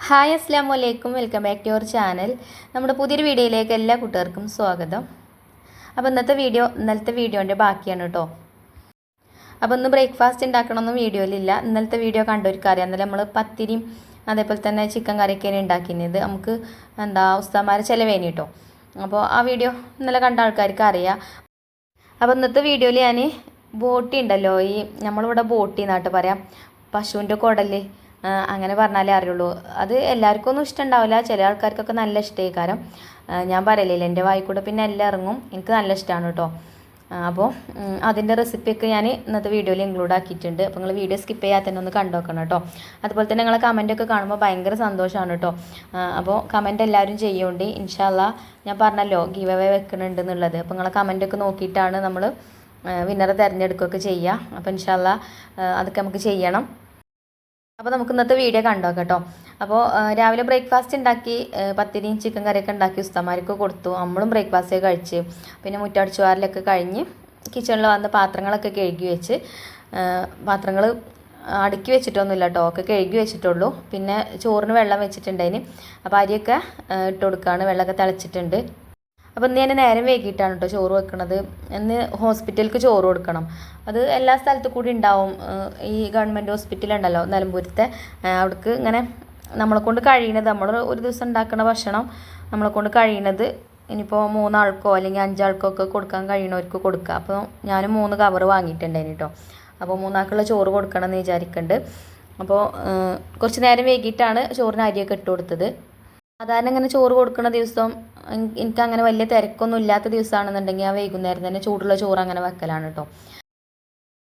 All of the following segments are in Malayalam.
ഹായ് അസ്സാം വലൈക്കും, welcome back to your channel. നമ്മുടെ പുതിയൊരു വീഡിയോയിലേക്ക് എല്ലാ കൂട്ടുകാർക്കും സ്വാഗതം. അപ്പോൾ ഇന്നലത്തെ വീഡിയോൻ്റെ ബാക്കിയാണ് കേട്ടോ. അപ്പോൾ ഇന്ന് ബ്രേക്ക്ഫാസ്റ്റ് ഉണ്ടാക്കണമെന്നും വീഡിയോയിലില്ല. ഇന്നലത്തെ വീഡിയോ കണ്ടവർക്ക് അറിയാം. ഇന്നലെ നമ്മൾ പത്തിരിയും അതേപോലെ തന്നെ ചിക്കൻ കറിയൊക്കെയാണ് ഉണ്ടാക്കിയത്. നമുക്ക് ഉസ്താമാരെ ചിലവേനി കേട്ടോ. അപ്പോൾ ആ വീഡിയോ ഇന്നലെ കണ്ട ആൾക്കാർക്ക് അറിയാം. അപ്പോൾ ഇന്നത്തെ വീഡിയോയിൽ ഞാൻ ബോട്ടി ഉണ്ടല്ലോ, ഈ നമ്മളിവിടെ ബോട്ടി എന്നാട്ട് പറയാം, പശുവിൻ്റെ കുടല് അങ്ങനെ പറഞ്ഞാലേ അറിയുള്ളൂ. അത് എല്ലാവർക്കും ഒന്നും ഇഷ്ടമുണ്ടാവില്ല, ചില ആൾക്കാർക്കൊക്കെ നല്ല ഇഷ്ടമായിക്കാരം. ഞാൻ പറയലില്ല, എൻ്റെ വായിക്കൂടെ പിന്നെ എല്ലാം ഇറങ്ങും. എനിക്ക് നല്ല ഇഷ്ടമാണ് കേട്ടോ. അപ്പോൾ അതിൻ്റെ റെസിപ്പിയൊക്കെ ഞാൻ ഇന്നത്തെ വീഡിയോയിൽ ഇൻക്ലൂഡ് ആക്കിയിട്ടുണ്ട്. അപ്പോൾ നിങ്ങൾ വീഡിയോ സ്കിപ്പ് ചെയ്യാതെ തന്നെ ഒന്ന് കണ്ടുനോക്കണം കേട്ടോ. അതുപോലെ തന്നെ നിങ്ങളെ കമൻറ്റൊക്കെ കാണുമ്പോൾ ഭയങ്കര സന്തോഷമാണ് കേട്ടോ. അപ്പോൾ കമൻറ്റ് എല്ലാവരും ചെയ്യുന്നുണ്ട്. ഇൻഷാ അല്ലാഹ് ഞാൻ പറഞ്ഞല്ലോ ഗീവ് അവേ വെക്കുന്നുണ്ട് എന്നുള്ളത്. അപ്പോൾ നിങ്ങളെ കമൻറ്റൊക്കെ നോക്കിയിട്ടാണ് നമ്മൾ വിന്നറെ തിരഞ്ഞെടുക്കുകയൊക്കെ ചെയ്യുക. അപ്പോൾ ഇൻഷാ അല്ലാഹ് അതൊക്കെ നമുക്ക് ചെയ്യണം. അപ്പോൾ നമുക്ക് ഇന്നത്തെ വീഡിയോ കണ്ടോ കേട്ടോ. അപ്പോൾ രാവിലെ ബ്രേക്ക്ഫാസ്റ്റ് ഉണ്ടാക്കി, പത്തിരിയും ചിക്കൻ കറിയൊക്കെ ഉണ്ടാക്കി ഉസ്താമാർക്ക് കൊടുത്തു. നമ്മളും ബ്രേക്ക്ഫാസ്റ്റ് കഴിച്ച് പിന്നെ മുറ്റടിച്ചു വാരലൊക്കെ കഴിഞ്ഞ് കിച്ചണിൽ വന്ന് പാത്രങ്ങളൊക്കെ കഴുകി വെച്ച്, പാത്രങ്ങൾ അടുക്കി വെച്ചിട്ടൊന്നുമില്ല കേട്ടോ, ഒക്കെ കഴുകി വെച്ചിട്ടുള്ളൂ. പിന്നെ ചോറിന് വെള്ളം വെച്ചിട്ടുണ്ടായിന്. അപ്പോൾ അരിയൊക്കെ ഇട്ട് കൊടുക്കുകയാണ്, വെള്ളമൊക്കെ തിളച്ചിട്ടുണ്ട്. അപ്പോൾ ഇന്ന് ഞാൻ നേരം വൈകിട്ടാണ് കേട്ടോ ചോറ് വെക്കണത്. ഇന്ന് ഹോസ്പിറ്റലിലേക്ക് ചോറ് കൊടുക്കണം. അത് എല്ലാ സ്ഥലത്തും കൂടി ഉണ്ടാവും. ഈ ഗവൺമെൻറ് ഹോസ്പിറ്റലുണ്ടല്ലോ നിലമ്പൂരത്തെ, അവിടേക്ക് ഇങ്ങനെ നമ്മളെ കൊണ്ട് കഴിയണത്, നമ്മൾ ഒരു ദിവസം ഉണ്ടാക്കുന്ന ഭക്ഷണം നമ്മളെ കൊണ്ട് കഴിയണത് ഇനിയിപ്പോൾ 3 ആൾക്കോ അല്ലെങ്കിൽ 5 ആൾക്കോ ഒക്കെ കൊടുക്കാൻ കഴിയണവർക്ക് കൊടുക്കുക. അപ്പോൾ ഞാൻ 3 കവർ വാങ്ങിയിട്ടുണ്ടായിന് കേട്ടോ. അപ്പോൾ 3 ആൾക്കുള്ള ചോറ് കൊടുക്കണം എന്ന് വിചാരിക്കുന്നുണ്ട്. അപ്പോൾ കുറച്ച് നേരം വൈകിട്ടാണ് ചോറിന് അരിയൊക്കെ ഇട്ട് കൊടുത്തത്. സാധാരണ ഇങ്ങനെ ചോറ് കൊടുക്കുന്ന ദിവസം എനിക്കങ്ങനെ വലിയ തിരക്കൊന്നും ഇല്ലാത്ത ദിവസമാണെന്നുണ്ടെങ്കിൽ ആ വൈകുന്നേരം തന്നെ ചൂടുള്ള ചോറ് അങ്ങനെ വെക്കലാണ് കേട്ടോ.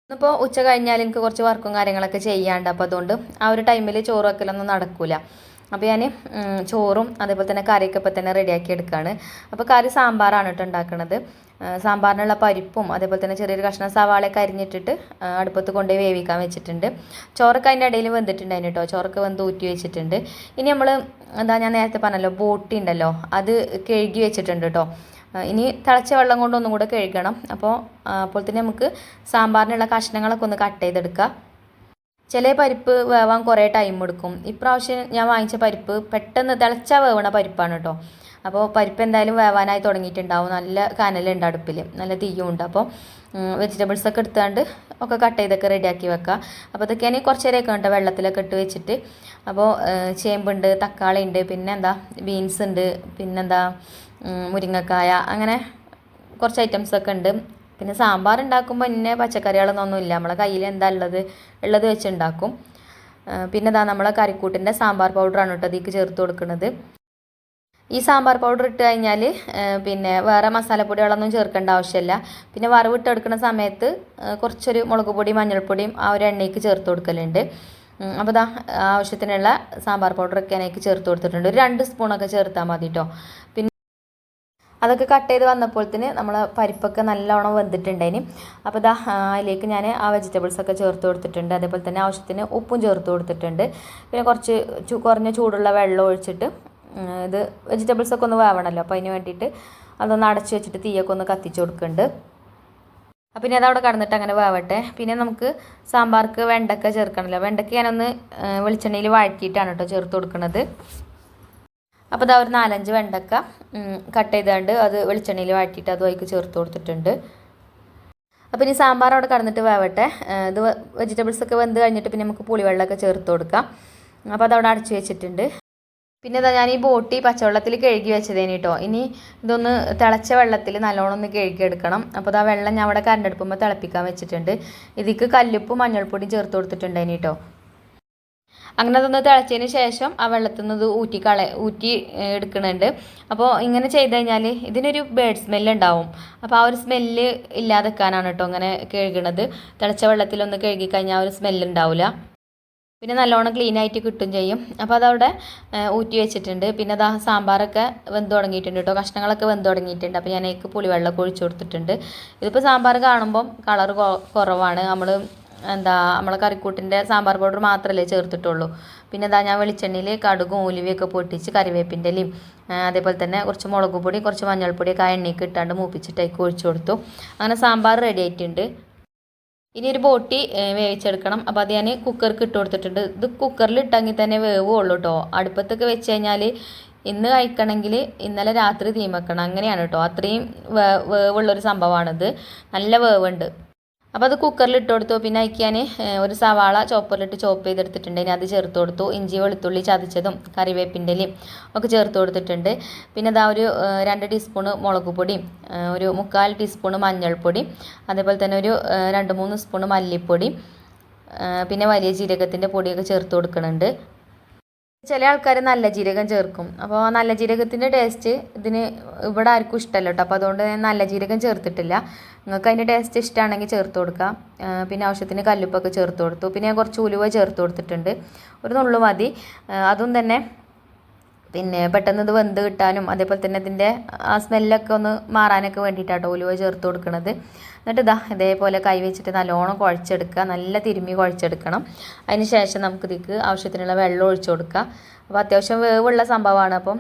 ഇന്നിപ്പോൾ ഉച്ച കഴിഞ്ഞാൽ എനിക്ക് കുറച്ച് വർക്കും കാര്യങ്ങളൊക്കെ ചെയ്യാണ്ട്, അപ്പോൾ അതുകൊണ്ട് ആ ഒരു ടൈമിൽ ചോറ് വെക്കലൊന്നും നടക്കില്ല. അപ്പോൾ ഞാൻ ചോറും അതേപോലെ തന്നെ കറിയൊക്കെ ഇപ്പോൾ തന്നെ റെഡിയാക്കി എടുക്കുകയാണ്. അപ്പോൾ കറി സാമ്പാറാണ് കേട്ടോ ഉണ്ടാക്കുന്നത്. സാമ്പാറിനുള്ള പരിപ്പും അതേപോലെ തന്നെ ചെറിയൊരു കഷ്ണം സവാളയൊക്കെ അരിഞ്ഞിട്ടിട്ട് അടുപ്പത്ത് കൊണ്ടുപോയി വേവിക്കാൻ വെച്ചിട്ടുണ്ട്. ചോറൊക്കെ അതിൻ്റെ ഇടയിൽ വെന്തിട്ടുണ്ടായിരുന്നു കേട്ടോ. ചോറൊക്കെ വെന്ത് ഊറ്റി വെച്ചിട്ടുണ്ട്. ഇനി നമ്മൾ ഞാൻ നേരത്തെ പറഞ്ഞല്ലോ ബോട്ടി ഉണ്ടല്ലോ, അത് കഴുകി വെച്ചിട്ടുണ്ട് കേട്ടോ. ഇനി തിളച്ച വെള്ളം കൊണ്ടൊന്നും കൂടെ കഴുകണം. അപ്പോൾ തന്നെ നമുക്ക് സാമ്പാറിനുള്ള കഷ്ണങ്ങളൊക്കെ ഒന്ന് കട്ട് ചെയ്തെടുക്കാം. ചില പരിപ്പ് വേവാൻ കുറേ ടൈം എടുക്കും. ഇപ്രാവശ്യം ഞാൻ വാങ്ങിച്ച പരിപ്പ് പെട്ടെന്ന് തിളച്ച വേവണ പരിപ്പാണ് കേട്ടോ. അപ്പോൾ പരിപ്പ് എന്തായാലും വേവാനായി തുടങ്ങിയിട്ടുണ്ടാവും. നല്ല കനലുണ്ട് അടുപ്പിൽ, നല്ല തീയുണ്ട്. അപ്പോൾ വെജിറ്റബിൾസൊക്കെ എടുത്തുകൊണ്ട് ഒക്കെ കട്ട് ചെയ്തൊക്കെ റെഡിയാക്കി വെക്കുക. അപ്പോൾ ഇതൊക്കെ ഞാൻ കുറച്ച് നേരമൊക്കെ ഉണ്ട് വെള്ളത്തിലൊക്കെ ഇട്ട് വെച്ചിട്ട്. അപ്പോൾ ചേമ്പുണ്ട്, തക്കാളി ഉണ്ട്, പിന്നെ ബീൻസ് ഉണ്ട്, പിന്നെന്താ മുരിങ്ങക്കായ, അങ്ങനെ കുറച്ച് ഐറ്റംസൊക്കെ ഉണ്ട്. പിന്നെ സാമ്പാർ ഉണ്ടാക്കുമ്പോൾ ഇന്നെ പച്ചക്കറികളൊന്നും ഇല്ല, നമ്മളെ കയ്യിൽ എന്താ ഉള്ളത് വെച്ച് ഉണ്ടാക്കും. പിന്നെ നമ്മളെ കറിക്കൂട്ടിൻ്റെ സാമ്പാർ പൗഡറാണ് കേട്ടോ അതിലേക്ക് ചേർത്ത് കൊടുക്കുന്നത്. ഈ സാമ്പാർ പൗഡർ ഇട്ട് കഴിഞ്ഞാൽ പിന്നെ വേറെ മസാലപ്പൊടികളൊന്നും ചേർക്കേണ്ട ആവശ്യമില്ല. പിന്നെ വറവിട്ടെടുക്കുന്ന സമയത്ത് കുറച്ചൊരു മുളക് പൊടിയും മഞ്ഞൾപ്പൊടിയും ആ ഒരു എണ്ണയ്ക്ക് ചേർത്ത് കൊടുക്കലുണ്ട്. അപ്പോൾ ആവശ്യത്തിനുള്ള സാമ്പാർ പൗഡറൊക്കെ അതിലേക്ക് ചേർത്ത് കൊടുത്തിട്ടുണ്ട്. ഒരു 2 സ്പൂണൊക്കെ ചേർത്താൽ മതി കേട്ടോ. പിന്നെ അതൊക്കെ കട്ട് ചെയ്ത് വന്നപ്പോഴത്തേന് നമ്മൾ പരിപ്പൊക്കെ നല്ലോണം വെന്തിട്ടുണ്ടായിന്. അപ്പോൾ അതിലേക്ക് ഞാൻ ആ വെജിറ്റബിൾസൊക്കെ ചേർത്ത് കൊടുത്തിട്ടുണ്ട്. അതേപോലെ തന്നെ ആവശ്യത്തിന് ഉപ്പും ചേർത്ത് കൊടുത്തിട്ടുണ്ട്. പിന്നെ കുറഞ്ഞ ചൂടുള്ള വെള്ളം ഒഴിച്ചിട്ട് ഇത് വെജിറ്റബിൾസൊക്കെ ഒന്ന് വേവണമല്ലോ, അപ്പോൾ അതിന് വേണ്ടിയിട്ട് അതൊന്ന് അടച്ചു വെച്ചിട്ട് തീയൊക്കെ ഒന്ന് കത്തിച്ച് കൊടുക്കുന്നുണ്ട്. അപ്പം പിന്നെ അതവിടെ കടന്നിട്ട് അങ്ങനെ വേവട്ടെ. പിന്നെ നമുക്ക് സാമ്പാർക്ക് വെണ്ടക്ക ചേർക്കണമല്ലോ. വെണ്ടക്ക ഞാനൊന്ന് വെളിച്ചെണ്ണയിൽ വഴറ്റിയിട്ടാണ് കേട്ടോ ചേർത്ത് കൊടുക്കുന്നത്. അപ്പോൾ ഒരു 4-5 വെണ്ടക്ക കട്ട് ചെയ്തുകൊണ്ട് അത് വെളിച്ചെണ്ണയിൽ വഴറ്റിയിട്ട് അതും അതിലേക്ക് ചേർത്ത് കൊടുത്തിട്ടുണ്ട്. അപ്പോൾ ഇനി സാമ്പാർ അവിടെ കടന്നിട്ട് വേവട്ടെ. ഇത് വെജിറ്റബിൾസൊക്കെ വെന്ത് കഴിഞ്ഞിട്ട് പിന്നെ നമുക്ക് പുളിവെള്ളമൊക്കെ ചേർത്ത് കൊടുക്കാം. അപ്പോൾ അതവിടെ അടച്ചു വെച്ചിട്ടുണ്ട്. പിന്നെ ഞാൻ ഈ ബോട്ടി പച്ചവെള്ളത്തിൽ കഴുകി വെച്ചതേന് കേട്ടോ. ഇനി ഇതൊന്ന് തിളച്ച വെള്ളത്തിൽ നല്ലോണം ഒന്ന് കഴുകിയെടുക്കണം. അപ്പോൾ വെള്ളം ഞാൻ അവിടെ കരണ്ടെടുക്കുമ്പോൾ തിളപ്പിക്കാൻ വെച്ചിട്ടുണ്ട്. ഇതിക്ക് കല്ലുപ്പും മഞ്ഞൾപ്പൊടിയും ചേർത്ത് കൊടുത്തിട്ടുണ്ടേന് കേട്ടോ. അങ്ങനെ അതൊന്ന് തിളച്ചതിന് ശേഷം ആ വെള്ളത്തിൽ നിന്ന് ഊറ്റി എടുക്കുന്നുണ്ട്. അപ്പോൾ ഇങ്ങനെ ചെയ്ത് കഴിഞ്ഞാൽ ഇതിനൊരു ബേഡ് സ്മെല്ല് ഉണ്ടാവും. അപ്പോൾ ആ ഒരു സ്മെല്ല് ഇല്ലാതെ വെക്കാനാണ് കേട്ടോ അങ്ങനെ കഴുകണത്. തിളച്ച വെള്ളത്തിലൊന്ന് കഴുകി കഴിഞ്ഞാൽ ആ ഒരു സ്മെല്ല് ഉണ്ടാവില്ല. പിന്നെ നല്ലോണം ക്ലീൻ ആയിട്ട് കിട്ടും ചെയ്യും. അപ്പോൾ അതവിടെ ഊറ്റി വെച്ചിട്ടുണ്ട്. പിന്നെ സാമ്പാറൊക്കെ വെന്ത് തുടങ്ങിയിട്ടുണ്ട് കേട്ടോ. കഷ്ണങ്ങളൊക്കെ വെന്ത് തുടങ്ങിയിട്ടുണ്ട്. അപ്പോൾ ഞാൻ അതിലേക്ക് പുളിവെള്ളമൊക്കെ ഒഴിച്ചു കൊടുത്തിട്ടുണ്ട്. ഇതിപ്പോൾ സാമ്പാർ കാണുമ്പം കളർ കുറവാണ്. നമ്മളെ കറിക്കൂട്ടിൻ്റെ സാമ്പാർ പൗഡർ മാത്രമല്ലേ ചേർത്തിട്ടുള്ളൂ. പിന്നെ ഞാൻ വെളിച്ചെണ്ണയിൽ കടുകും ഉലുവയൊക്കെ പൊട്ടിച്ച് കറിവേപ്പിൻ്റെ ഇലയും അതേപോലെ തന്നെ കുറച്ച് മുളക് പൊടി കുറച്ച് മഞ്ഞൾപ്പൊടിയൊക്കെ ആ എണ്ണയ്ക്ക് ഇട്ടാണ്ട് മൂപ്പിച്ചിട്ടേക്ക് ഒഴിച്ചു കൊടുത്തു. അങ്ങനെ സാമ്പാർ റെഡി ആയിട്ടുണ്ട്. ഇനി ഒരു ബോട്ടി വേവിച്ചെടുക്കണം. അപ്പോൾ അത് ഞാൻ കുക്കർക്ക് ഇട്ട് കൊടുത്തിട്ടുണ്ട്. ഇത് കുക്കറിൽ ഇട്ടെങ്കിൽ തന്നെ വേവുള്ളൂ കേട്ടോ. അടുപ്പത്തൊക്കെ വെച്ച് കഴിഞ്ഞാൽ ഇന്ന് കഴിക്കണമെങ്കിൽ ഇന്നലെ രാത്രി തീ വെക്കണം, അങ്ങനെയാണ് കേട്ടോ. അത്രയും വേവുള്ളൊരു സംഭവമാണിത്. നല്ല വേവുണ്ട്. അപ്പോൾ അത് കുക്കറിൽ ഇട്ട് കൊടുത്തു. പിന്നെ അയക്കാൻ ഒരു സവാള ചോപ്പറിലിട്ട് ചോപ്പ് ചെയ്തെടുത്തിട്ടുണ്ട്. ഇനി അത് ചേർത്ത് കൊടുത്തു. ഇഞ്ചി വെളുത്തുള്ളി ചതച്ചതും കറിവേപ്പിൻ്റെ ഇലയും ഒക്കെ ചേർത്ത് കൊടുത്തിട്ടുണ്ട്. പിന്നെ അതാ ഒരു 2 ടീസ്പൂണ് മുളക് പൊടിയും ഒരു 3/4 ടീസ്പൂണ് മഞ്ഞൾപ്പൊടി, അതേപോലെ തന്നെ ഒരു 2-3 സ്പൂണ് മല്ലിപ്പൊടി, പിന്നെ വലിയ ജീരകത്തിൻ്റെ പൊടിയൊക്കെ ചേർത്ത് കൊടുക്കുന്നുണ്ട്. ചില ആൾക്കാർ നല്ല ജീരകം ചേർക്കും. അപ്പോൾ നല്ല ജീരകത്തിൻ്റെ ടേസ്റ്റ് ഇതിന് ഇവിടെ ആർക്കും ഇഷ്ടമല്ല കേട്ടോ. അപ്പോൾ അതുകൊണ്ട് ഞാൻ നല്ല ജീരകം ചേർത്തിട്ടില്ല. നിങ്ങൾക്ക് അതിൻ്റെ ടേസ്റ്റ് ഇഷ്ടമാണെങ്കിൽ ചേർത്ത് കൊടുക്കാം. പിന്നെ ആവശ്യത്തിന് കല്ലുപ്പൊക്കെ ചേർത്ത് കൊടുത്തു. പിന്നെ ഞാൻ കുറച്ച് ഉലുവ ചേർത്ത് കൊടുത്തിട്ടുണ്ട്, ഒരു നുള്ളു മതി. അതും തന്നെ പിന്നെ പെട്ടെന്ന് ഇത് വെന്ത് കിട്ടാനും അതേപോലെ തന്നെ ഇതിൻ്റെ ആ സ്മെല്ലൊക്കെ ഒന്ന് മാറാനൊക്കെ വേണ്ടിയിട്ടാട്ടോ ഉലുവ ചേർത്ത് കൊടുക്കുന്നത്. എന്നിട്ട് ഇതേപോലെ കൈ വെച്ചിട്ട് നല്ലോണം കുഴച്ചെടുക്കുക, നല്ല തിരുമ്മി കുഴച്ചെടുക്കണം. അതിന് ശേഷം നമുക്ക് ഇതിക്ക് ആവശ്യത്തിനുള്ള വെള്ളം ഒഴിച്ചു കൊടുക്കുക. അപ്പോൾ അത്യാവശ്യം വേവുള്ള സംഭവമാണ്. അപ്പം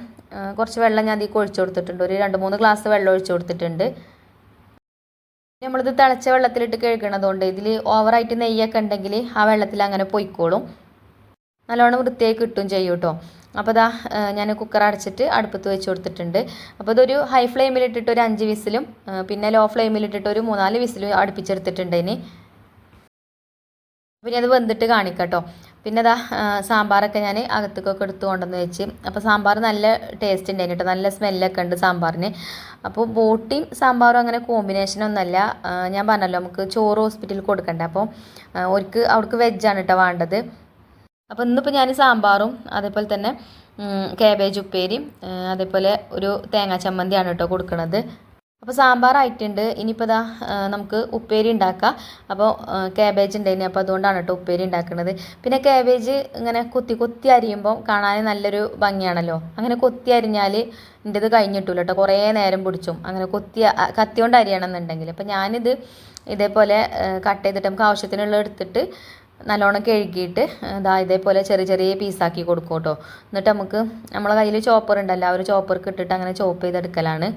കുറച്ച് വെള്ളം ഞാൻ ഇതിക്ക് ഒഴിച്ചു കൊടുത്തിട്ടുണ്ട്. ഒരു 2-3 ഗ്ലാസ് വെള്ളം ഒഴിച്ചു കൊടുത്തിട്ടുണ്ട്. നമ്മളിത് തിളച്ച വെള്ളത്തിലിട്ട് കഴുകണതുകൊണ്ട് ഇതിൽ ഓവറായിട്ട് നെയ്യൊക്കെ ഉണ്ടെങ്കിൽ ആ വെള്ളത്തിൽ അങ്ങനെ പൊയ്ക്കോളും, നല്ലോണം വൃത്തിയായി കിട്ടും ചെയ്യും കേട്ടോ. അപ്പോൾ ഞാൻ കുക്കർ അടച്ചിട്ട് അടുപ്പത്ത് വെച്ച് കൊടുത്തിട്ടുണ്ട്. അപ്പോൾ ഇതൊരു ഹൈ ഫ്ലെയിമിലിട്ടിട്ട് ഒരു 5 വിസിലും പിന്നെ ലോ ഫ്ലെയിമിലിട്ടിട്ട് ഒരു 3-4 വിസിലും അടുപ്പിച്ചെടുത്തിട്ടുണ്ട്. ഇനി പിന്നെ അത് വെന്തിട്ട് കാണിക്കാം കേട്ടോ. പിന്നെ സാമ്പാറൊക്കെ ഞാൻ അകത്തേക്കൊക്കെ എടുത്ത് കൊണ്ടുവന്ന് വെച്ച്. അപ്പോൾ സാമ്പാർ നല്ല ടേസ്റ്റ് ഉണ്ടായിരുന്നു കേട്ടോ, നല്ല സ്മെല്ലൊക്കെ ഉണ്ട് സാമ്പാറിന്. അപ്പോൾ ബോട്ടിയും സാമ്പാറും അങ്ങനെ കോമ്പിനേഷനൊന്നുമല്ല. ഞാൻ പറഞ്ഞല്ലോ നമുക്ക് ചോറ് ഹോസ്പിറ്റലിൽ കൊടുക്കണ്ടേ, അപ്പോൾ അവർക്ക് വെജാണ് കേട്ടോ വേണ്ടത്. അപ്പോൾ ഇന്നിപ്പോൾ ഞാൻ സാമ്പാറും അതേപോലെ തന്നെ കാബേജ് ഉപ്പേരിയും അതേപോലെ ഒരു തേങ്ങാ ചമ്മന്തിയാണ് കേട്ടോ കൊടുക്കുന്നത്. അപ്പോൾ സാമ്പാറായിട്ടുണ്ട്. ഇനിയിപ്പോൾ നമുക്ക് ഉപ്പേരി ഉണ്ടാക്കാം. അപ്പോൾ കാബേജ് ഉണ്ടായിന്, അപ്പോൾ അതുകൊണ്ടാണ് കേട്ടോ ഉപ്പേരി ഉണ്ടാക്കുന്നത്. പിന്നെ കാബേജ് ഇങ്ങനെ കൊത്തി അരിയുമ്പോൾ കാണാൻ നല്ലൊരു ഭംഗിയാണല്ലോ. അങ്ങനെ കൊത്തി അരിഞ്ഞാൽ എൻ്റെത് കഴിഞ്ഞിട്ടില്ല കേട്ടോ, കുറേ നേരം പിടിച്ചും അങ്ങനെ കത്തി കൊണ്ട് അരിയണം എന്നുണ്ടെങ്കിൽ. അപ്പോൾ ഞാനിത് ഇതേപോലെ കട്ട് ചെയ്തിട്ട് നമുക്ക് ആവശ്യത്തിനുള്ള എടുത്തിട്ട് നല്ലോണം കഴുകിയിട്ട് ഇതേപോലെ ചെറിയ പീസാക്കി കൊടുക്കും കേട്ടോ. എന്നിട്ട് നമുക്ക് നമ്മളെ കയ്യിൽ ചോപ്പർ ഉണ്ടല്ലോ, ആ ഒരു ചോപ്പർക്ക് ഇട്ടിട്ട് അങ്ങനെ ചോപ്പ് ചെയ്തെടുക്കലാണ്.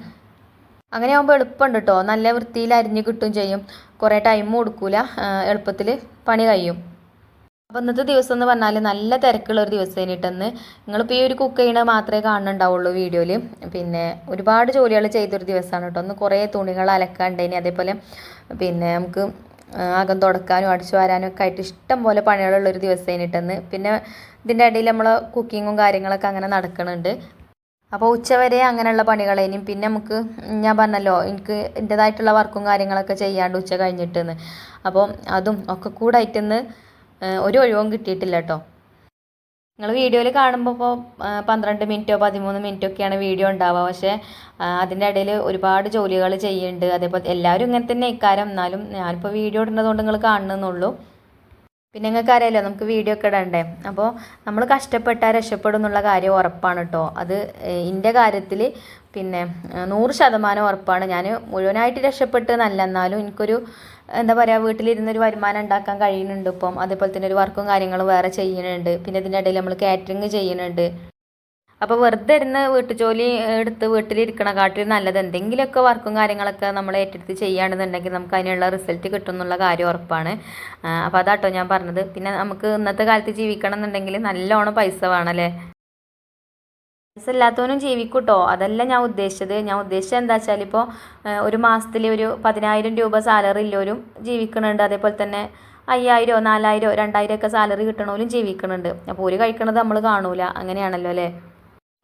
അങ്ങനെ ആകുമ്പോൾ എളുപ്പമുണ്ട് കേട്ടോ, നല്ല വൃത്തിയിൽ അരിഞ്ഞ് കിട്ടും ചെയ്യും, കുറേ ടൈമും കൊടുക്കില്ല, എളുപ്പത്തിൽ പണി കഴിയും. അപ്പോൾ ഇന്നത്തെ ദിവസം എന്ന് പറഞ്ഞാൽ നല്ല തിരക്കുള്ള ഒരു ദിവസം കഴിഞ്ഞിട്ടെന്ന്. നിങ്ങളിപ്പോൾ ഈ ഒരു കുക്ക് ചെയ്യണത് മാത്രമേ കാണുന്നുണ്ടാവുള്ളൂ വീഡിയോയിൽ. പിന്നെ ഒരുപാട് ജോലികൾ ചെയ്തൊരു ദിവസമാണ് കേട്ടോ. ഒന്ന് കുറേ തുണികൾ അലക്കാണ്ടേനി, അതേപോലെ പിന്നെ നമുക്ക് അകം തുടക്കാനും അടിച്ചു വാരാനും ഒക്കെ ആയിട്ട് ഇഷ്ടം പോലെ പണികളുള്ളൊരു ദിവസം കഴിഞ്ഞിട്ടെന്ന്. പിന്നെ ഇതിൻ്റെ ഇടയിൽ നമ്മൾ കുക്കിങ്ങും കാര്യങ്ങളൊക്കെ അങ്ങനെ നടക്കുന്നുണ്ട്. അപ്പോൾ ഉച്ചവരെ അങ്ങനെയുള്ള പണികളേനും പിന്നെ നമുക്ക് ഞാൻ പറഞ്ഞല്ലോ എനിക്ക് എൻ്റേതായിട്ടുള്ള വർക്കും കാര്യങ്ങളൊക്കെ ചെയ്യാണ്ട് ഉച്ച കഴിഞ്ഞിട്ടെന്ന്. അപ്പോൾ അതും ഒക്കെ കൂടായിട്ടെന്ന് ഒരു ഒഴിവും കിട്ടിയിട്ടില്ല കേട്ടോ. നിങ്ങൾ വീഡിയോയിൽ കാണുമ്പോൾ ഇപ്പോൾ 12 മിനിറ്റോ 13 മിനിറ്റോ ഒക്കെയാണ് വീഡിയോ ഉണ്ടാവുക. പക്ഷേ അതിൻ്റെ ഇടയിൽ ഒരുപാട് ജോലികൾ ചെയ്യുന്നുണ്ട്. അതേപോലെ എല്ലാവരും ഇങ്ങനെ തന്നെ ഇക്കാരം. എന്നാലും ഞാനിപ്പോൾ വീഡിയോ ഇടുന്നതുകൊണ്ട് നിങ്ങൾ കാണുന്നുള്ളൂ. പിന്നെ നിങ്ങൾക്ക് അറിയാമല്ലോ നമുക്ക് വീഡിയോ ഒക്കെ ഇടണ്ടേ. അപ്പോൾ നമ്മൾ കഷ്ടപ്പെട്ടാൽ രക്ഷപ്പെടും എന്നുള്ള കാര്യം ഉറപ്പാണ് കേട്ടോ. അത് എൻ്റെ കാര്യത്തിൽ പിന്നെ 100% ഉറപ്പാണ്. ഞാൻ മുഴുവനായിട്ട് രക്ഷപ്പെട്ട് നല്ല, എന്നാലും എനിക്കൊരു എന്താ പറയുക വീട്ടിലിരുന്നൊരു വരുമാനം ഉണ്ടാക്കാൻ കഴിയുന്നുണ്ട് ഇപ്പം. അതേപോലെ തന്നെ ഒരു വർക്കും കാര്യങ്ങളും വേറെ ചെയ്യുന്നുണ്ട്. പിന്നെ ഇതിൻ്റെ ഇടയിൽ നമ്മൾ കാറ്ററിങ് ചെയ്യുന്നുണ്ട്. അപ്പോൾ വെറുതെ ഇരുന്ന് വീട്ടുജോലി എടുത്ത് വീട്ടിലിരിക്കണ കാട്ടിൽ നല്ലത് എന്തെങ്കിലുമൊക്കെ വർക്കും കാര്യങ്ങളൊക്കെ നമ്മൾ ഏറ്റെടുത്ത് ചെയ്യുകയാണെന്നുണ്ടെങ്കിൽ നമുക്ക് അതിനുള്ള റിസൾട്ട് കിട്ടും എന്നുള്ള കാര്യം ഉറപ്പാണ്. അപ്പോൾ അതാട്ടോ ഞാൻ പറഞ്ഞത്. പിന്നെ നമുക്ക് ഇന്നത്തെ കാലത്ത് ജീവിക്കണം എന്നുണ്ടെങ്കിൽ നല്ലോണം പൈസ വേണമല്ലേ. പൈസ ഇല്ലാത്തവനും ജീവിക്കും കേട്ടോ, അതല്ല ഞാൻ ഉദ്ദേശിച്ചത്. ഞാൻ ഉദ്ദേശിച്ചത് എന്താ വെച്ചാൽ ഇപ്പോൾ ഒരു മാസത്തിൽ ഒരു 10,000 രൂപ സാലറി ഉള്ളവരും ജീവിക്കുന്നുണ്ട്. അതേപോലെ തന്നെ 5,000, 4,000, 2,000 ഒക്കെ സാലറി കിട്ടണവരും ജീവിക്കുന്നുണ്ട്. അപ്പോൾ ഒരു കഴിക്കണത് നമ്മൾ കാണൂല, അങ്ങനെയാണല്ലോ അല്ലേ.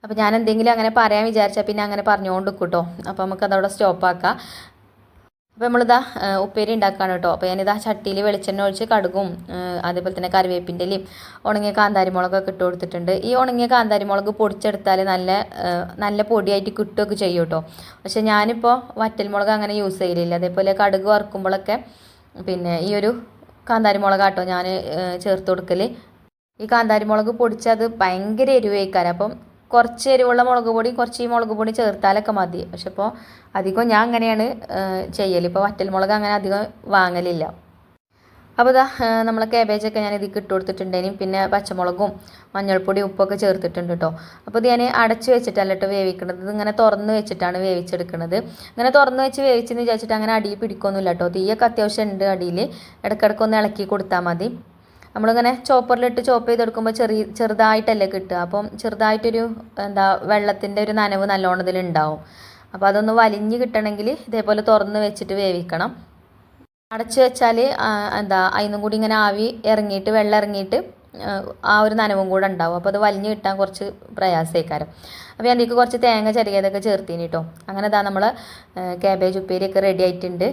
അപ്പോൾ ഞാൻ എന്തെങ്കിലും അങ്ങനെ പറയാൻ വിചാരിച്ചാൽ പിന്നെ അങ്ങനെ പറഞ്ഞുകൊണ്ട് കേട്ടോ. അപ്പോൾ നമുക്ക് അതവിടെ സ്റ്റോപ്പാക്കാം. അപ്പോൾ നമ്മളിതാ ഉപ്പേരി ഉണ്ടാക്കുകയാണ് കേട്ടോ. അപ്പോൾ ഞാനിതാ ചട്ടിയിൽ വെളിച്ചെണ്ണ ഒഴിച്ച് കടുകും അതേപോലെ തന്നെ കറിവേപ്പിൻ്റെ ഇലയും ഉണങ്ങിയ കാന്താരിമുളകൊക്കെ ഇട്ട് കൊടുത്തിട്ടുണ്ട്. ഈ ഉണങ്ങിയ കാന്താരിമുളക് പൊടിച്ചെടുത്താൽ നല്ല പൊടിയായിട്ട് കിട്ടുകയൊക്കെ ചെയ്യും കേട്ടോ. പക്ഷേ ഞാനിപ്പോൾ വറ്റൽമുളക് അങ്ങനെ യൂസ് ചെയ്യലില്ല. അതേപോലെ കടുക് വറുക്കുമ്പോഴൊക്കെ പിന്നെ ഈ ഒരു കാന്താരിമുളകാട്ടോ ഞാൻ ചേർത്ത് കൊടുക്കൽ. ഈ കാന്താരിമുളക് പൊടിച്ചത് ഭയങ്കര എരിവേക്കാരം. അപ്പം കുറച്ച് എരിവുള്ള മുളക് പൊടി കുറച്ച് ഈ മുളക് പൊടി ചേർത്താലൊക്കെ മതി. പക്ഷെ ഇപ്പോൾ അധികം ഞാൻ അങ്ങനെയാണ് ചെയ്യൽ. ഇപ്പോൾ വറ്റൽമുളക് അങ്ങനെ അധികം വാങ്ങലില്ല. അപ്പോൾ ഇതാ നമ്മളെ കാബേജൊക്കെ ഞാൻ ഇതിലേക്ക് ഇട്ട് കൊടുത്തിട്ടുണ്ടേനും പിന്നെ പച്ചമുളകും മഞ്ഞൾപ്പൊടി ഉപ്പൊക്കെ ചേർത്തിട്ടുണ്ട് കേട്ടോ. അപ്പോൾ ഇത് ഞാൻ അടച്ച് വെച്ചിട്ടല്ല കേട്ടോ വേവിക്കുന്നത്. ഇത് ഇങ്ങനെ തുറന്ന് വെച്ചിട്ടാണ് വേവിച്ചെടുക്കുന്നത്. ഇങ്ങനെ തുറന്ന് വെച്ച് വേവിച്ചെന്ന് വിചാരിച്ചിട്ട് അങ്ങനെ അടിയിൽ പിടിക്കൊന്നുമില്ല കേട്ടോ. തീയൊക്കെ അത്യാവശ്യം ഉണ്ട് അടിയിൽ. ഇടയ്ക്കിടയ്ക്കൊന്ന് ഇളക്കി കൊടുത്താൽ മതി. നമ്മളിങ്ങനെ ചോപ്പറിലിട്ട് ചോപ്പ് ചെയ്തെടുക്കുമ്പോൾ ചെറുതായിട്ടല്ലേ കിട്ടുക. അപ്പം ചെറുതായിട്ടൊരു വെള്ളത്തിൻ്റെ ഒരു നനവ് നല്ലോണം ഇതിലുണ്ടാവും. അപ്പോൾ അതൊന്ന് വലിഞ്ഞ് കിട്ടണമെങ്കിൽ ഇതേപോലെ തുറന്ന് വെച്ചിട്ട് വേവിക്കണം. അടച്ച് വെച്ചാൽ അതിനും കൂടി ഇങ്ങനെ ആവി ഇറങ്ങിയിട്ട് വെള്ളം ഇറങ്ങിയിട്ട് ആ ഒരു നനവും കൂടെ ഉണ്ടാവും. അപ്പോൾ അത് വലിഞ്ഞ് കിട്ടാൻ കുറച്ച് പ്രയാസമായിക്കാരം. അപ്പോൾ അതിലേക്ക് കുറച്ച് തേങ്ങ ചെറിയതൊക്കെ ചേർത്തിന് കേട്ടോ. അങ്ങനെ നമ്മൾ കാബേജ് ഉപ്പേരിയൊക്കെ റെഡി ആയിട്ടുണ്ട്.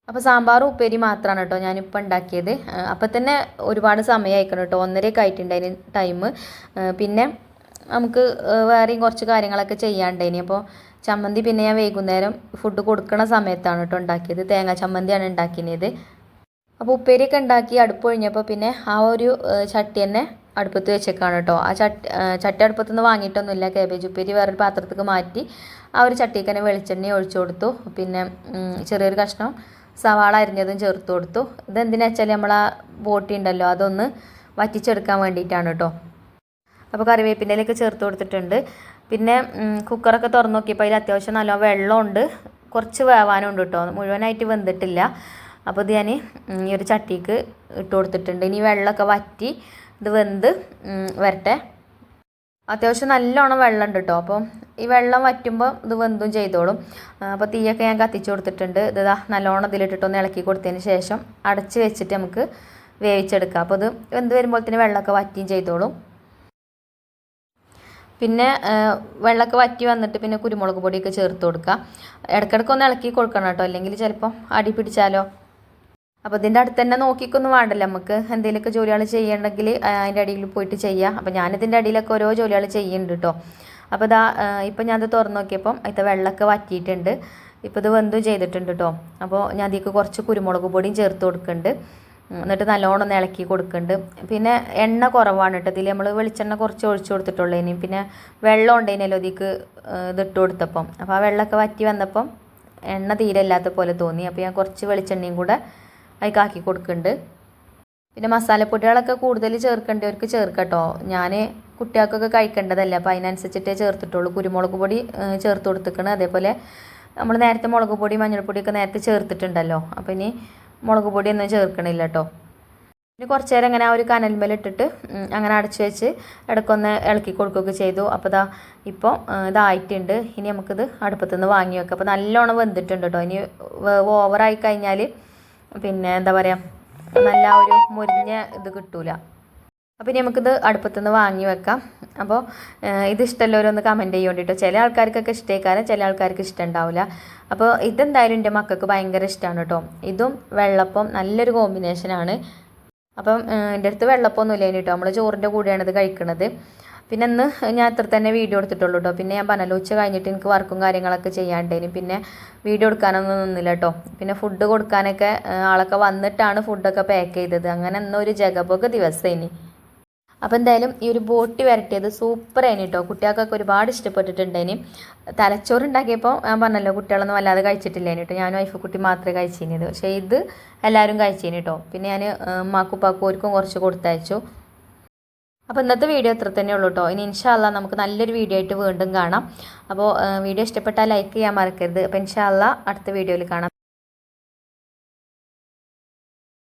അപ്പോൾ സാമ്പാറും ഉപ്പേരി മാത്രമാണ് കേട്ടോ ഞാനിപ്പോൾ ഉണ്ടാക്കിയത്. അപ്പോൾ തന്നെ ഒരുപാട് സമയമായിക്കണം കേട്ടോ. 1:30 ആയിട്ടുണ്ട് അതിന് ടൈം. പിന്നെ നമുക്ക് വേറെയും കുറച്ച് കാര്യങ്ങളൊക്കെ ചെയ്യാണ്ടായിനി. അപ്പോൾ ചമ്മന്തി പിന്നെ ഞാൻ വൈകുന്നേരം ഫുഡ് കൊടുക്കുന്ന സമയത്താണ് കേട്ടോ ഉണ്ടാക്കിയത്. തേങ്ങ ചമ്മന്തിയാണ് ഉണ്ടാക്കിയത്. അപ്പോൾ ഉപ്പേരിയൊക്കെ ഉണ്ടാക്കി അടുപ്പ് കഴിഞ്ഞപ്പോൾ പിന്നെ ആ ഒരു ചട്ടി തന്നെ അടുപ്പത്ത് വെച്ചേക്കാണ് കേട്ടോ. ആ ചട്ടി അടുപ്പത്തു നിന്ന് വാങ്ങിയിട്ടൊന്നുമില്ല. കാബേജ് ഉപ്പേരി വേറൊരു പാത്രത്തേക്ക് മാറ്റി ആ ഒരു ചട്ടിക്ക് തന്നെ വെളിച്ചെണ്ണ ഒഴിച്ചു കൊടുത്തു. പിന്നെ ചെറിയൊരു കഷ്ണം സവാള അരിഞ്ഞതും ചേർത്ത് കൊടുത്തു. ഇതെന്തിനാ വെച്ചാൽ നമ്മൾ ആ ബോട്ടി ഉണ്ടല്ലോ അതൊന്ന് വറ്റിച്ചെടുക്കാൻ വേണ്ടിയിട്ടാണ് കേട്ടോ. അപ്പോൾ കറിവേപ്പിൻ്റെ ഇലയൊക്കെ ചേർത്ത് കൊടുത്തിട്ടുണ്ട്. പിന്നെ കുക്കറൊക്കെ തുറന്ന് നോക്കിയപ്പോൾ അതിൽ അത്യാവശ്യം നല്ല വെള്ളമുണ്ട്. കുറച്ച് വേവാനുണ്ട് കേട്ടോ. മുഴുവനായിട്ട് വെന്തിട്ടില്ല. അപ്പോൾ ഇത് ഞാൻ ഈ ഒരു ചട്ടിക്ക് ഇട്ട് കൊടുത്തിട്ടുണ്ട്. ഇനി വെള്ളമൊക്കെ വറ്റി ഇത് വെന്ത് വരട്ടെ. അത്യാവശ്യം നല്ലോണം വെള്ളമുണ്ട് കേട്ടോ. അപ്പം ഈ വെള്ളം വറ്റുമ്പോൾ ഇത് വെന്തും ചെയ്തോളും. അപ്പോൾ തീയൊക്കെ ഞാൻ കത്തിച്ച് കൊടുത്തിട്ടുണ്ട്. ഇത് നല്ലോണം ഇതിലിട്ടിട്ടൊന്ന് ഇളക്കി കൊടുത്തതിന് ശേഷം അടച്ച് വെച്ചിട്ട് നമുക്ക് വേവിച്ചെടുക്കാം. അപ്പോൾ ഇത് വെന്ത് വരുമ്പോൾ തന്നെ വെള്ളമൊക്കെ വറ്റിയും ചെയ്തോളും. പിന്നെ വെള്ളമൊക്കെ വറ്റി വന്നിട്ട് പിന്നെ കുരുമുളക് പൊടിയൊക്കെ ചേർത്ത് കൊടുക്കുക. ഇടയ്ക്കിടയ്ക്ക് ഒന്ന് ഇളക്കി കൊടുക്കണം കേട്ടോ. അല്ലെങ്കിൽ ചിലപ്പം അടി പിടിച്ചാലോ. അപ്പോൾ ഇതിൻ്റെ അടുത്ത് തന്നെ നോക്കിക്കൊന്നും വേണ്ടല്ലോ. നമുക്ക് എന്തെങ്കിലുമൊക്കെ ജോലികൾ ചെയ്യണമെങ്കിൽ അതിൻ്റെ അടിയിൽ പോയിട്ട് ചെയ്യാം. അപ്പോൾ ഞാനിതിൻ്റെ അടിയിലൊക്കെ ഓരോ ജോലികൾ ചെയ്യുന്നുണ്ട് കേട്ടോ. അപ്പോൾ ഇപ്പം ഞാനത് തുറന്ന് നോക്കിയപ്പം അതിൻ്റെ വെള്ളമൊക്കെ വറ്റിയിട്ടുണ്ട്. ഇപ്പോൾ ഇത് വെന്തും ചെയ്തിട്ടുണ്ട് കേട്ടോ. അപ്പോൾ ഞാൻ അതിലേക്ക് കുറച്ച് കുരുമുളക് പൊടിയും ചേർത്ത് കൊടുക്കുന്നുണ്ട്. എന്നിട്ട് നല്ലോണം ഒന്ന് ഇളക്കി കൊടുക്കുന്നുണ്ട്. പിന്നെ എണ്ണ കുറവാണ് കേട്ടോ. ഇതിൽ നമ്മൾ വെളിച്ചെണ്ണ കുറച്ച് ഒഴിച്ചു കൊടുത്തിട്ടുള്ളൂ. ഇനി പിന്നെ വെള്ളം ഉണ്ടേനല്ലോ ഇതിക്ക് ഇതിട്ട് കൊടുത്തപ്പം. അപ്പോൾ ആ വെള്ളമൊക്കെ വറ്റി വന്നപ്പം എണ്ണ തീരെ ഇല്ലാത്ത പോലെ തോന്നി. അപ്പോൾ ഞാൻ കുറച്ച് വെളിച്ചെണ്ണയും കൂടെ അതിക്കാക്കി കൊടുക്കുന്നുണ്ട്. പിന്നെ മസാലപ്പൊടികളൊക്കെ കൂടുതൽ ചേർക്കേണ്ടവർക്ക് ചേർക്കട്ടോ. ഞാൻ കുട്ടികൾക്കൊക്കെ കഴിക്കേണ്ടതല്ല. അപ്പോൾ അതിനനുസരിച്ചിട്ടേ ചേർത്തിട്ടുള്ളൂ. കുരുമുളക് പൊടി ചേർത്ത് കൊടുത്തിക്കണം. അതേപോലെ നമ്മൾ നേരത്തെ മുളക് പൊടി മഞ്ഞൾപ്പൊടിയൊക്കെ നേരത്തെ ചേർത്തിട്ടുണ്ടല്ലോ. അപ്പോൾ ഇനി മുളക് പൊടിയൊന്നും ചേർക്കണില്ല കേട്ടോ. പിന്നെ കുറച്ച് നേരം ഇങ്ങനെ ആ ഒരു കനൽമേലിട്ടിട്ട് അങ്ങനെ അടച്ച് വെച്ച് ഇടയ്ക്കൊന്ന് ഇളക്കി കൊടുക്കുകയൊക്കെ ചെയ്തു. അപ്പോൾ ഇപ്പോൾ ഇതായിട്ടുണ്ട്. ഇനി നമുക്കിത് അടുപ്പത്തുനിന്ന് വാങ്ങി വെക്കാം. അപ്പോൾ നല്ലോണം വെന്തിട്ടുണ്ട് കേട്ടോ. ഇനി ഓവറായി കഴിഞ്ഞാൽ പിന്നെ നല്ല ഒരു മുരിഞ്ഞ ഇത് കിട്ടൂല. അപ്പോൾ ഇനി നമുക്കിത് അടുപ്പത്തുനിന്ന് വാങ്ങി വെക്കാം. അപ്പോൾ ഇത് ഇഷ്ടമുള്ളവരൊന്ന് കമൻറ്റ് ചെയ്യുന്നുണ്ട് കേട്ടോ. ചില ആൾക്കാർക്കൊക്കെ ഇഷ്ടമായിക്കാരം, ചില ആൾക്കാർക്ക് ഇഷ്ടമുണ്ടാവില്ല. അപ്പോൾ ഇതെന്തായാലും എൻ്റെ മക്കൾക്ക് ഭയങ്കര ഇഷ്ടമാണ് കേട്ടോ. ഇതും വെള്ളപ്പം നല്ലൊരു കോമ്പിനേഷനാണ്. അപ്പം എൻ്റെ അടുത്ത് വെള്ളപ്പമൊന്നുമില്ല കേട്ടോ. നമ്മൾ ചോറിൻ്റെ കൂടെയാണ് ഇത് കഴിക്കുന്നത്. പിന്നെ ഇന്ന് ഞാൻ അത്ര തന്നെ വീഡിയോ എടുത്തിട്ടുള്ളൂ കേട്ടോ. പിന്നെ ഞാൻ പറഞ്ഞല്ലോ ഉച്ച കഴിഞ്ഞിട്ട് എനിക്ക് വർക്കും കാര്യങ്ങളൊക്കെ ചെയ്യാണ്ടേനും പിന്നെ വീഡിയോ എടുക്കാനൊന്നും നിന്നില്ല കേട്ടോ. പിന്നെ ഫുഡ് കൊടുക്കാനൊക്കെ ആളൊക്കെ വന്നിട്ടാണ് ഫുഡൊക്കെ പാക്ക് ചെയ്തത്. അങ്ങനെ ഒരു ജഗപൊക ദിവസേനി. അപ്പോൾ എന്തായാലും ഈ ഒരു ബോട്ടി വരട്ടിയത് സൂപ്പറായിന് കേട്ടോ. കുട്ടികൾക്കൊക്കെ ഒരുപാട് ഇഷ്ടപ്പെട്ടിട്ടുണ്ടേനി. തലച്ചോറുണ്ടാക്കിയപ്പോൾ ഞാൻ പറഞ്ഞല്ലോ കുട്ടികളൊന്നും വല്ലാതെ കഴിച്ചിട്ടില്ലേനി കേട്ടോ. ഞാനും വൈഫ് കുട്ടി മാത്രമേ കഴിച്ചിരുന്നത്. പക്ഷേ ഇത് എല്ലാവരും കഴിച്ചേനി കേട്ടോ. പിന്നെ ഞാൻ ഉമ്മാക്കും ഓർക്കും കുറച്ച് കൊടുത്തയച്ചു. അപ്പോൾ ഇന്നത്തെ വീഡിയോ ഇത്ര തന്നെ ഉള്ളൂ കേട്ടോ. ഇനി ഇൻഷാ അല്ലാ നമുക്ക് നല്ലൊരു വീഡിയോ ആയിട്ട് വീണ്ടും കാണാം. അപ്പോൾ വീഡിയോ ഇഷ്ടപ്പെട്ടാൽ ലൈക്ക് ചെയ്യാൻ മറക്കരുത്. അപ്പോൾ ഇൻഷാ അല്ലാ അടുത്ത വീഡിയോയിൽ കാണാം.